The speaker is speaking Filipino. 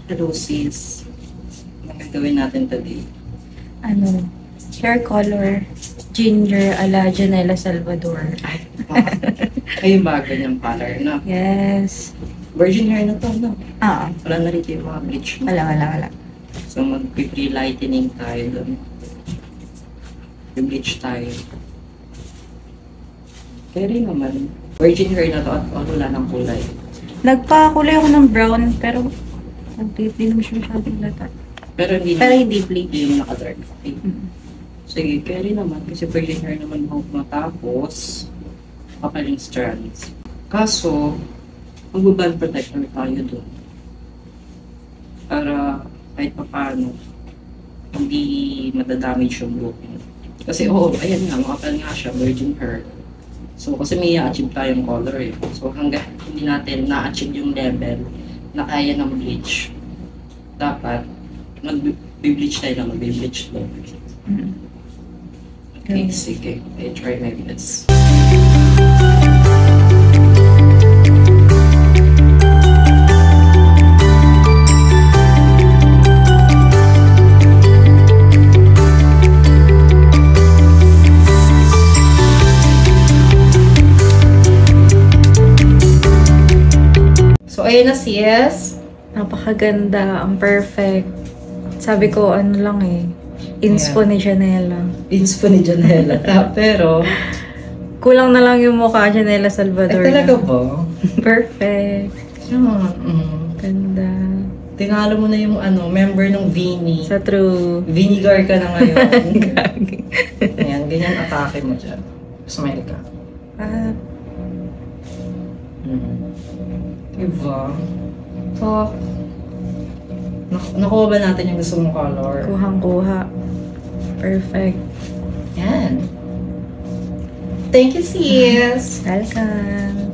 Hello sis. Anong gagawin natin today? Ano, hair color, ginger ala Janela Salvador. Ay, kayo ba ganyang color na? Yes. Virgin hair na to, no? Ah, Wala na rin yung mga bleach mo. wala. So mag-pre-lightening tayo doon. Bleach tayo. Kaya rin naman. Virgin hair na to at wala ng kulay. Nagpakulay ako ng brown, pero hindi naman siya masyadong lata. Pero Hindi bleach. Hindi yung naka-dark. Okay. Mm. Sige, kaya rin naman. Kasi virgin hair naman ako matapos kapaling strands. Kaso, mag-band protector tayo doon. Para kahit pa paano, hindi madadamage yung buhok niya. Kasi ayan nga, makapal nga siya, virgin hair. So, kasi may i-achieve tayong color eh. So, hanggang hindi natin na-achieve yung level na kaya ng bleach, dapat mag-bleach tayo na mag-bleach doon. Mm. Okay, sige. I try my best. So, ayun na sis. Napakaganda, ang perfect. Sabi ko, ano lang eh, inspo ni Janela. Inspo ni Janela. Pero, Kulang na lang yung mukha Janela Salvador. talaga ba? Perfect. Ganda. Tingalo mo na yung member ng Vini. Sa true. Vinegar ka na ngayon. Ayan, ganyan atake mo dyan. Smile ka. Ah, Diba? Fuck. Nakuha ba natin yung gusto mong color? kuhang-kuha. Perfect. Yan. Thank you, sis. Welcome.